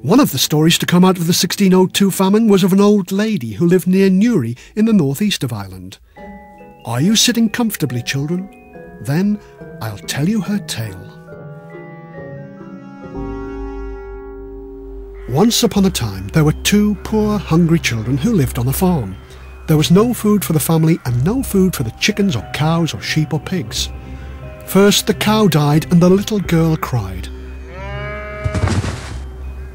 One of the stories to come out of the 1602 famine was of an old lady who lived near Newry in the northeast of Ireland. Are you sitting comfortably, children? Then I'll tell you her tale. Once upon a time there were two poor, hungry children who lived on a farm. There was no food for the family and no food for the chickens or cows or sheep or pigs. First the cow died and the little girl cried.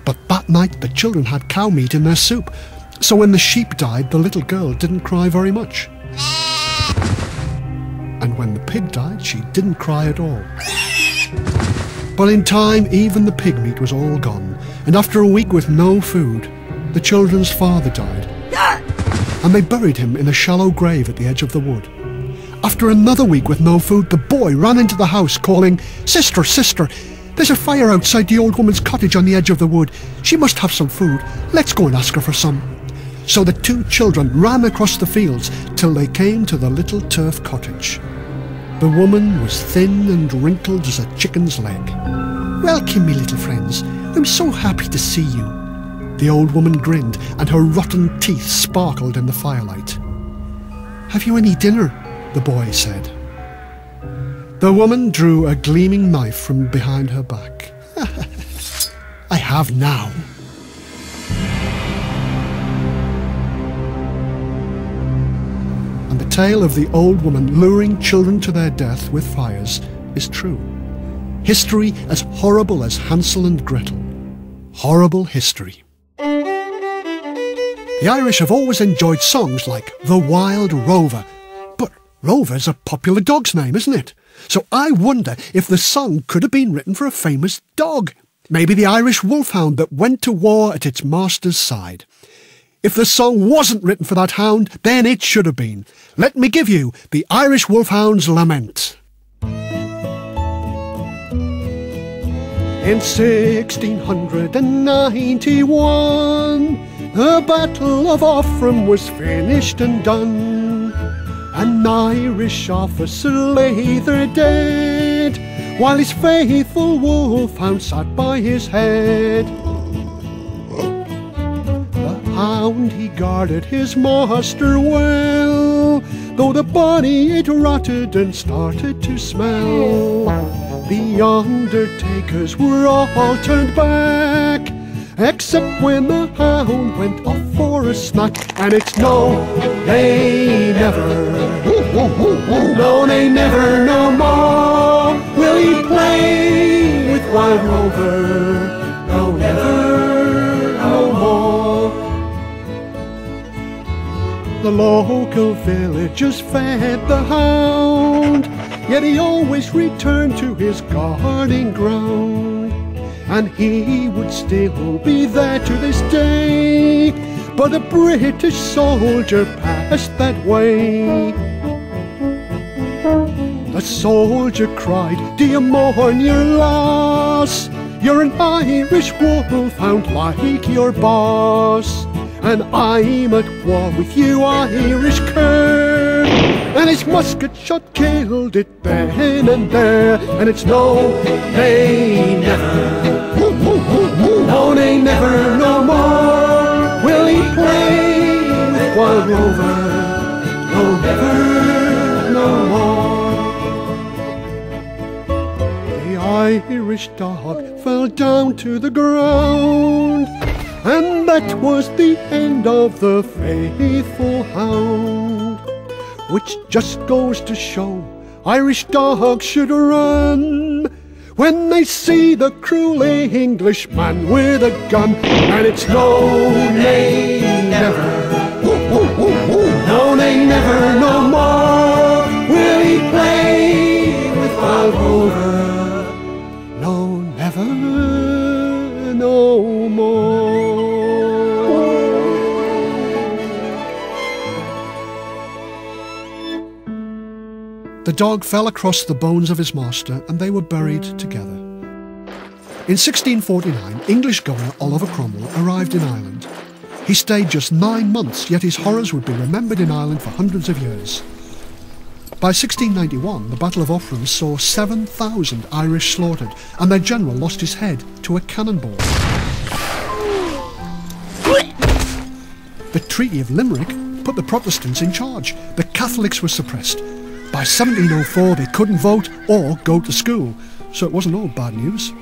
But that night the children had cow meat in their soup, so when the sheep died the little girl didn't cry very much. And when the pig died she didn't cry at all. But in time even the pig meat was all gone, and after a week with no food, the children's father died. And they buried him in a shallow grave at the edge of the wood. After another week with no food, the boy ran into the house calling, "Sister, sister, there's a fire outside the old woman's cottage on the edge of the wood. She must have some food. Let's go and ask her for some." So the two children ran across the fields till they came to the little turf cottage. The woman was thin and wrinkled as a chicken's leg. "Welcome, me little friends. I'm so happy to see you." The old woman grinned, and her rotten teeth sparkled in the firelight. "Have you any dinner?" the boy said. The woman drew a gleaming knife from behind her back. "I have now." And the tale of the old woman luring children to their death with fires is true. History as horrible as Hansel and Gretel. Horrible history. The Irish have always enjoyed songs like The Wild Rover, but Rover's a popular dog's name, isn't it? So I wonder if the song could have been written for a famous dog. Maybe the Irish wolfhound that went to war at its master's side. If the song wasn't written for that hound, then it should have been. Let me give you the Irish Wolfhound's Lament. In 1691, the Battle of Offram was finished and done. An Irish officer lay there dead, while his faithful wolfhound sat by his head. The hound he guarded his master well, though the body it rotted and started to smell. The undertakers were all turned back, except when the hound went off for a snack. And it's no, they never, no, they never no more will he play with Wild Rover, no, never no more. The local villagers fed the hound, yet he always returned to his guarding ground. And he would still be there to this day, but a British soldier passed that way. The soldier cried, "Do you mourn your loss? You're an Irish wolfhound like your boss. And I'm at war with you, Irish cur." And his musket shot killed it then and there. And it's no, they never, no, they never no more will he play with Wild Rover, no, never no more. The Irish dog fell down to the ground, and that was the end of the faithful hound. Which just goes to show Irish dogs should run when they see the cruel Englishman with a gun. And it's no, they never, no, they never no more will he play with Wild Rover, no, never no more. The dog fell across the bones of his master and they were buried together. In 1649, English governor Oliver Cromwell arrived in Ireland. He stayed just 9 months, yet his horrors would be remembered in Ireland for hundreds of years. By 1691, the Battle of Offram saw 7,000 Irish slaughtered, and their general lost his head to a cannonball. The Treaty of Limerick put the Protestants in charge. The Catholics were suppressed. By 1704 they couldn't vote or go to school, so it wasn't all bad news.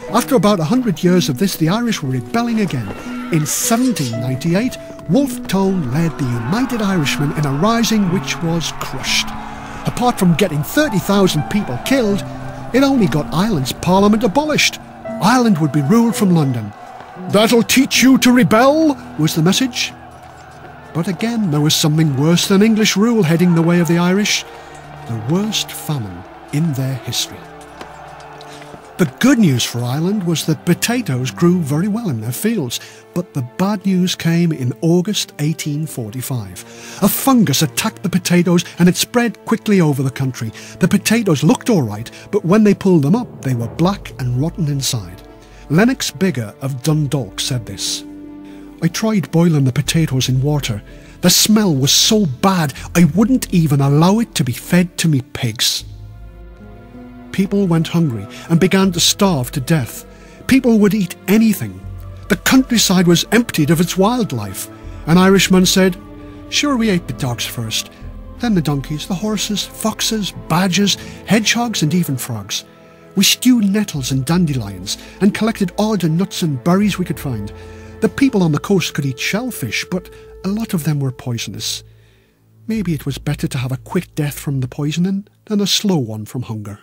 After about 100 years of this, the Irish were rebelling again. In 1798, Wolfe Tone led the United Irishmen in a rising which was crushed. Apart from getting 30,000 people killed, it only got Ireland's parliament abolished. Ireland would be ruled from London. "That'll teach you to rebel," was the message. But again, there was something worse than English rule heading the way of the Irish: the worst famine in their history. The good news for Ireland was that potatoes grew very well in their fields, but the bad news came in August 1845. A fungus attacked the potatoes and it spread quickly over the country. The potatoes looked all right, but when they pulled them up, they were black and rotten inside. Lennox Biggar of Dundalk said this: "I tried boiling the potatoes in water. The smell was so bad I wouldn't even allow it to be fed to me pigs." People went hungry and began to starve to death. People would eat anything. The countryside was emptied of its wildlife. An Irishman said, "Sure, we ate the dogs first, then the donkeys, the horses, foxes, badgers, hedgehogs and even frogs. We stewed nettles and dandelions and collected all the nuts and berries we could find. The people on the coast could eat shellfish, but a lot of them were poisonous. Maybe it was better to have a quick death from the poisoning than a slow one from hunger."